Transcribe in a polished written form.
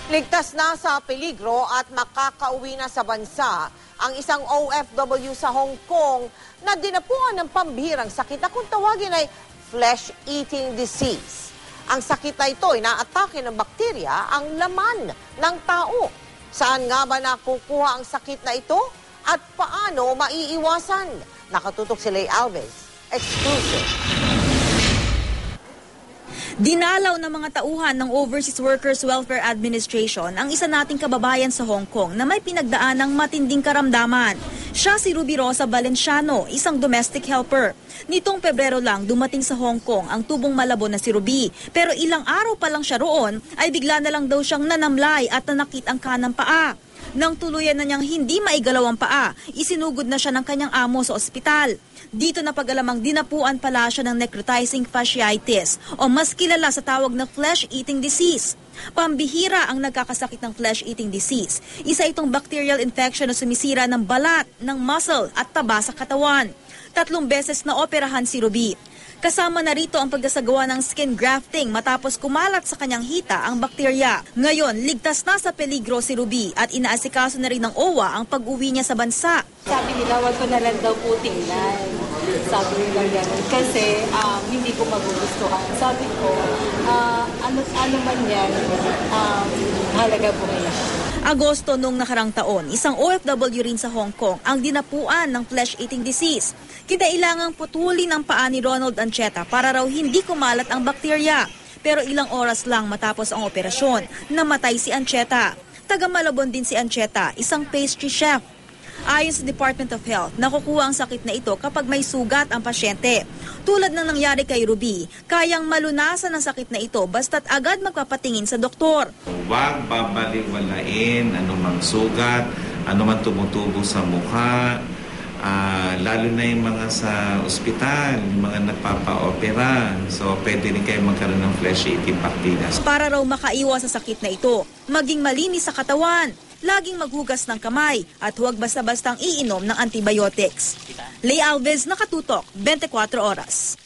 Ligtas na sa peligro at makakauwi na sa bansa ang isang OFW sa Hong Kong na dinapuan ng pambihirang sakit na kung tawagin ay flesh-eating disease. Ang sakit na ito ay naatake ng bakterya ang laman ng tao. Saan nga ba nakukuha ang sakit na ito at paano maiiwasan? Nakatutok si Lay Alves. Exclusive. Dinalaw ng mga tauhan ng Overseas Workers Welfare Administration ang isa nating kababayan sa Hong Kong na may pinagdaan ng matinding karamdaman. Siya si Ruby Rosa Valenciano, isang domestic helper. Nitong Pebrero lang dumating sa Hong Kong ang tubong Malabon na si Ruby. Pero ilang araw pa lang siya roon ay bigla na lang daw siyang nanamlay at nanakit ang kanang paa. Nang tuluyan na niyang hindi maigalaw ang paa, isinugod na siya ng kanyang amo sa ospital. Dito na pag-alamang dinapuan pala siya ng necrotizing fasciitis o mas kilala sa tawag na flesh-eating disease. Pambihira ang nagkakasakit ng flesh-eating disease. Isa itong bacterial infection na sumisira ng balat, ng muscle at taba sa katawan. 3 beses na operahan si Ruby. Kasama na rito ang pagkasagawa ng skin grafting matapos kumalat sa kanyang hita ang bakterya. Ngayon, ligtas na sa peligro si Ruby at inaasikaso na rin ng OWA ang pag-uwi niya sa bansa. Sabi nila, wag ko na lang daw po tingnan. Sabi nila gano'n. Kasi hindi ko magugustuhan. Sabi ko, ano man yan, halaga po ngayon. Agosto nung nakarang taon, isang OFW rin sa Hong Kong ang dinapuan ng flesh-eating disease. Kinailangang putulin ang paa ni Ronald Ancheta para raw hindi kumalat ang bakterya. Pero ilang oras lang matapos ang operasyon, namatay si Ancheta. Taga Malabon din si Ancheta, isang pastry chef. Ayon sa Department of Health, nakukuha ang sakit na ito kapag may sugat ang pasyente. Tulad ng nangyari kay Ruby, kayang malunasan ang sakit na ito basta't agad magpapatingin sa doktor. Huwag babaliwalain anumang sugat, anumang tumutubo sa mukha, lalo na yung mga sa ospital, yung mga nagpapa-opera. So, pwede rin kayo magkaroon ng flesh-eating bacteria. Para raw makaiwas sa sakit na ito, maging malinis sa katawan, laging maghugas ng kamay at huwag basta-bastang iinom ng antibiotics. Lay Alves, Nakatutok, 24 Oras.